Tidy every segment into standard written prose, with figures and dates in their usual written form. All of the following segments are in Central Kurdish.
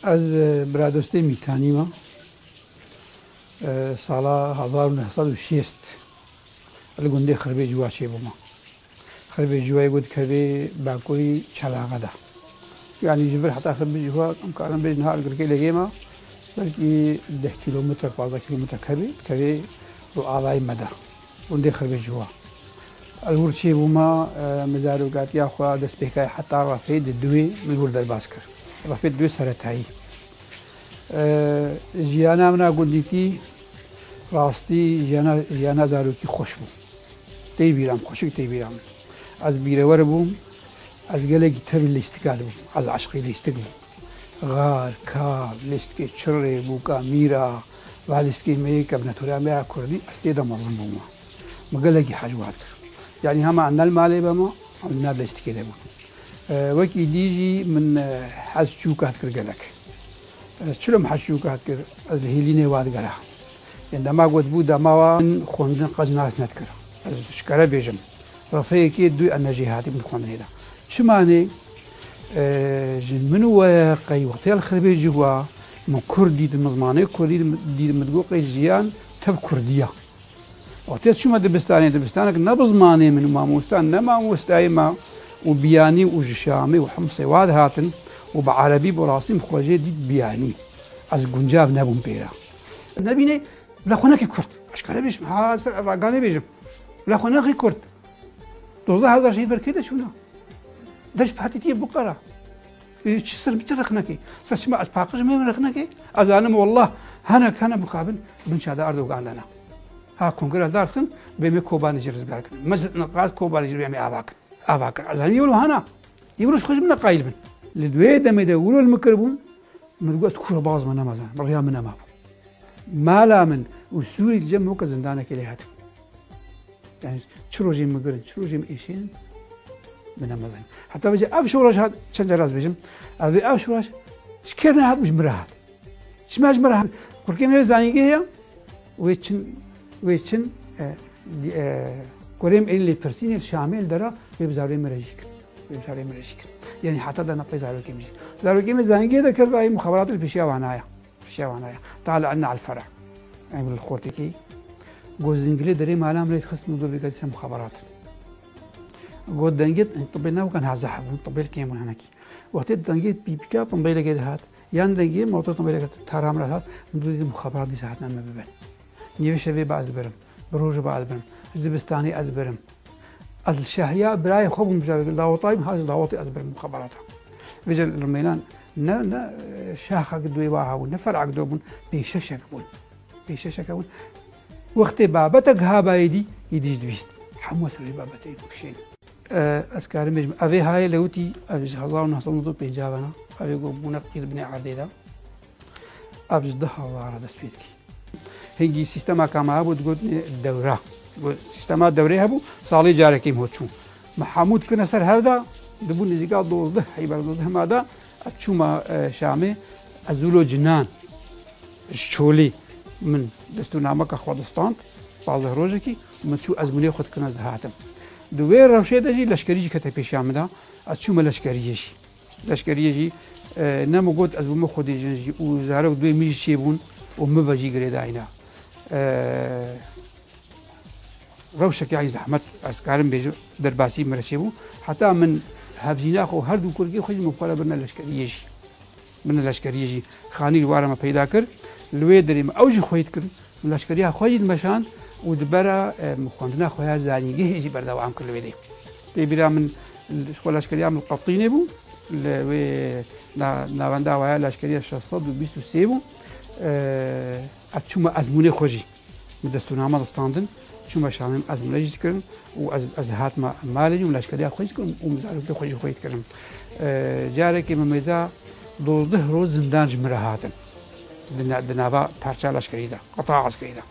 از برادستی میتانیم سال 1960 الگنده خربه جوا چه بوم خربه جوای بود که باکوری چلاقه ده یعنی جبر حتی خربه جوا کارم به نهار کرده لگیما بلکه 10 کیلومتر 15 کیلومتر که رو عالای مده گنده خربه جوا الور چه بوم مزارو قاطی آخوا دست بکای حتی رفید دوی ملور در باز کرد رفید دوی سرتایی جیانا منا گندگی راستی جیانا زاروکی خوش بود تی بیرم خوشی تی بیرم از بیرور بوم از گله گیتار لیستگال بوم از عشقی لیستگ بوم غار کار لیستگی چره بوکا میرا و لیستگی میک ابن تورا میا کردی استیدا مرون بوم مگله کی حجوات يعني هم عندنا المالي بما عندنا لیستگی ده بوم وکی دیجی من حس چوکات کرگلک چلو محشوك هاتكر از الهيليني واد قرا عندما قد بود ما خوندن قزناس نذكر از شكرا بيجم رفيقي دو النجيهات من خوندن هذا شماني جن من واقعي وقت الخربي جوا من كردي المزماني كردي دي مدقوقي جيان تب كرديه وقت شو ما دبستانك نبزماني من ماموستان نما مستايما وبياني وجشامي وحمصي واد هاتن وبعربي براسم خوجه دید بیانی از گنجاو نبوم پیرا نبینه لخونه کی کرد اشکال بیشم حاضر راگانه بیشم لخونه کی کرد 12000 شهید برکیده شونه داش پاتیتی بقره چی سر بترخنا کی سرش ما از پاقش میرخنا کی از انم والله هنا كان مقابل بن شاد اردوغان لنا ها کنگره دارتن به کوبانی جرزگار کن مثلا نقاط کوبانی جرمی اباک از هنی ولو هنا يقولوا خرج من قايل من لدويدا ما يدوروا المكربون من قلت كورة باز من نمازان بريا من نماب ما لا من وسوري الجم وك زندانة كليهات يعني شروجي مقرن شروجي إيشين من نمازان حتى بيجي أبشورش هاد شجرات بيجم أبي أبشورش شكرنا هاد مش مرهات شماش مرهات كوركين زاني جيا ويتشن كوريم اللي فرسين الشامل درا بيبزاري مريشك يعني حتى ده نقي زاروكي ميزاني كده كده هي مخابرات الفيشيا وعنايا تعال عنا على الفرع يعني بالخورتكي جوز انجلي دري مالام ريت خص نودو بيقال اسم مخابرات جود دنجت طبينا وكان هزحف طبيل كيمون هناكي وقت دنجت بيبكا طبيله كده هات يان دنجي موتور طبيله كده ترام رات نودو مخابرات دي ساعتنا ما ببن نيفي شبي بعد برم بروج بعد برم دبستاني ادبرم الشهية براي خوبهم بجال لاوطايم هذا لاوطي أدبر مخابراتها بجال الميلان نا شاخ قدوي واها ونفر عقدوبون بيششة كبون وقت بابتك هابايدي يديج دويست حموس اللي بابتي بكشين أسكار مجمع أبي هاي لوتي أبي هزار ونحصل نضو بيجابنا أبي قبونا قيل بني عديدة أبي جدها الله على دسبيتكي هنجي سيستما كما أبو تقول الدورة سيستمات دوري هبو صالي جاركيم هوتشو محمود كنا سر هذا دبون نزيقات دوزده حيبر دوزده ماذا أتشوما شامي أزولو جنان الشولي من دستو نامك أخوادستان بعض روجكي ومن شو أزمولي خد كنا زهاتم دوير روشي دجي لشكريجي كتبي شام ده أتشوما لشكريجي نمو قد أزومو خودي جنجي وزارو دوي ميجي شيبون ومباجي قريدا عينا روشك يعني زحمت أسكارم بيجو درباسي مرشبو حتى من هفزيناخو هردو كوركي خج مقبلة بنا لشكريجي خاني الوارا ما پیدا كر لوي دريم اوجي خويت كر لشكريها خويت مشان ودبرا مخوندنا خويا زانيجي يجي برداو عام كل ويدي تيبرا من الشغل لشكريها من القطينه بو لوي ناوندا ويا لشكريها شصد وبيستو سيبو اتشوما ازموني خوجي مدستونا ستاندن شو شامم از ملاجت کردن و از هات ما مالی و لشکری خویش کردم و مزارت خویش کردم جاره که ممیزا 12 روز زندان جمره هاتن دنابا پارچه لشکری دا قطاع عسکری دا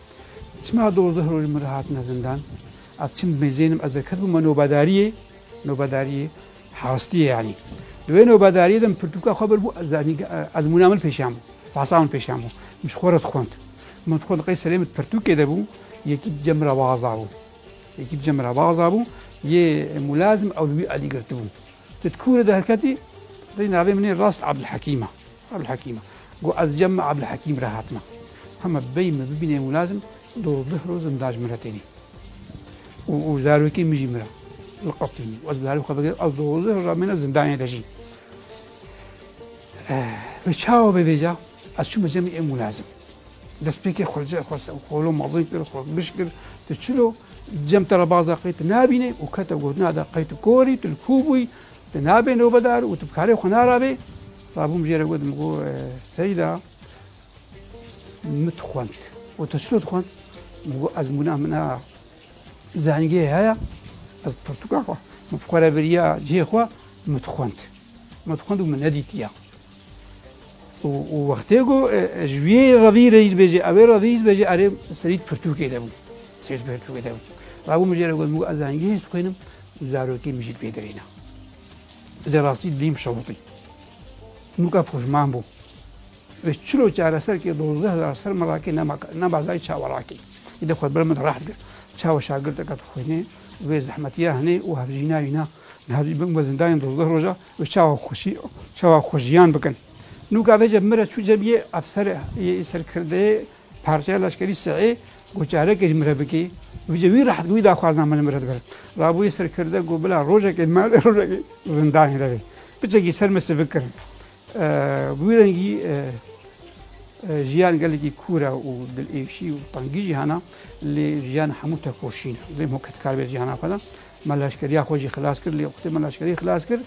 اسمها 12 روز جمره هاتن زندان اتشم میزینم از بکتب ما نوباداری حاستیه يعني دوی نوباداری دم پرتوکا خبر بو از منامل پیشامو فاسان پیشامو مش خورت خوند من تخون قيس سليم تبرتو كده بو يكيد جمرة واضعو يكيد جمرة واضعو ملازم أو بي أدي قرتبو تذكور ده هركتي رينا عليه من راس عبد الحكيمة جو أزجمع عبد الحكيم راحتنا هم بيم ببني ملازم دو ظهر زنداج مرتين وزاروكي مجي مرة القطيني وأزبلها خبر أو ظهر من الزندان تجي بشاو بيجا أشوف جميع ملازم دست بيكي خلو ماضي كر خل بشكر تشلو جم ترى بعض قيت نابينه وكتب قلنا هذا قيت كوري تلكوبي تنابين وبدار وتبكاري وخنارابي رابو مجير قد مقو سيدة متخوانت وتشلو تخوانت مقو أزمنا منا زانجي هيا از برتقال مفكرة بريا جي خوا متخوانت ومن نديتيا ووقتيكو جوي رضي رئيس بيجي أبي رئيس بيجي أريم سريد برتوكي دابو سريد برتوكي دابو رابو مجير قد مقو أزانجي تخوينم وزاروكي مجيد بيدرينا دراسي دليم شوطي نوكا فوجمان بو وشلو جارة سر كي 12000 سر مراكي نما زاي شاوراكي إذا خد برمد راح شاو شاقرت كات خويني وي زحمتيا هني وهرجينا هنا هذه بمزندان 12 رجا وشاو خوشيان بكن نوكا بيجا مرة شو جبيه أفسر يسر كرده بارشة لشكري سعي وجارة كجمرة بكي ويجي راح تقول إذا أخذنا من المرة دبر رابو يسر كرده قبلا روجا كمال روجا زندان هذا بتجي سر مسافكر ويرنجي جيان قال لي كورة وبالإيشي وطنجي هنا اللي جيان حموتة كوشين زي ما كنت كاربي جيانا فلا ملاشكري أخوجي خلاص كر اللي وقت ملاشكري خلاص كر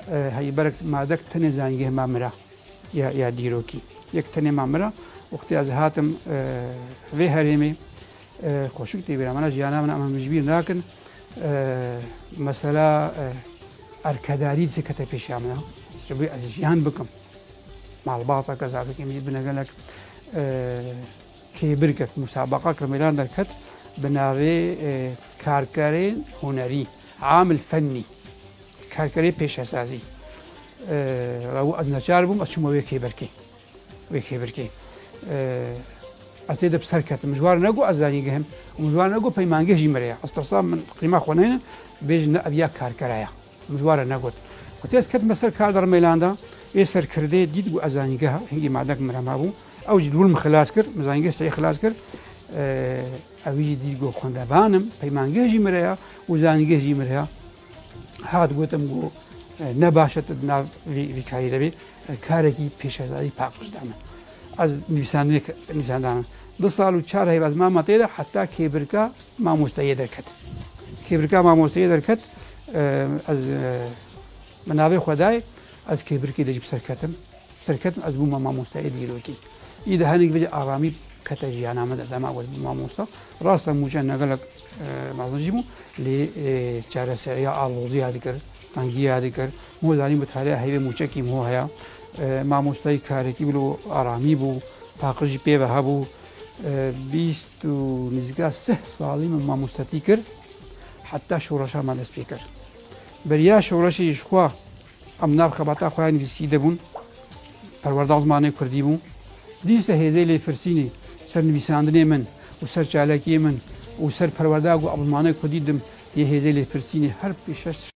هاي برك ما دك تنزانجه مامرة يا ديروكي يكتني مامرة وقت از هاتم في هرمي خوشك تبير أنا جيانا من أمام مجبير لكن مثلا أركاداري سكتة في شامنا جبي از جيان بكم مع الباطة كذا بكم يبنا قال لك كي بركة مسابقة كميلان دركت بناوي كاركرين هنري عامل فني كاركري بيش أساسي راو أدنى شاربهم أشومه ويكي بركي أتيد بسركت مجوار نجو أزاني جهم ومجوار نجو بيمانجه جمريا أسترسام من قيمة خونين بيجنا أبيا كاركرايا مجوار نجوت وتيس كت مسر كاردر ميلاندا يسر كردي ديد وأزاني جها هنجي معدك مرمابو أو جدول مخلاص كر مزانجه استي خلاص كر أوي ديد جو خوندا بانم بيمانجه جمريا وزانجه جمريا هاد قوتم جو نباشت ناف في كاري دبي كاركي پیش از ای پاکش دامن از نویسنده دامن 2 سال و 4 هی از ما متیده حتی کیبرکا ما مستعد درکت از منابع خدای از کیبرکی دجیب سرکتم از بوم ما مستعد گیروکی ایده هنگ بجه آرامی كتجي أنا مدة ما أول ما موسى راس لموجان نقولك معظمجيمو ل شارع سريع الوزي هذا كر تانجي هذا كر مو زاني بتحرى هاي موشكي مو هيا ما مستعي كاركي بلو آرامی بو پاکجی پی به هبو 20 و نزدیک 3 سالی من ما مستعی کر حتی شورش هم دست پیکر بریا شورشی شخوا امنار خبرتا خواه نویسیده بون پرورده زمانه کردی بون دیست هزه لی فرسینی سر نویساندنی من و سر چالاکی من و سر پرورده گو ابزمانه کردیدم یه هزه لی فرسینی هر پیشش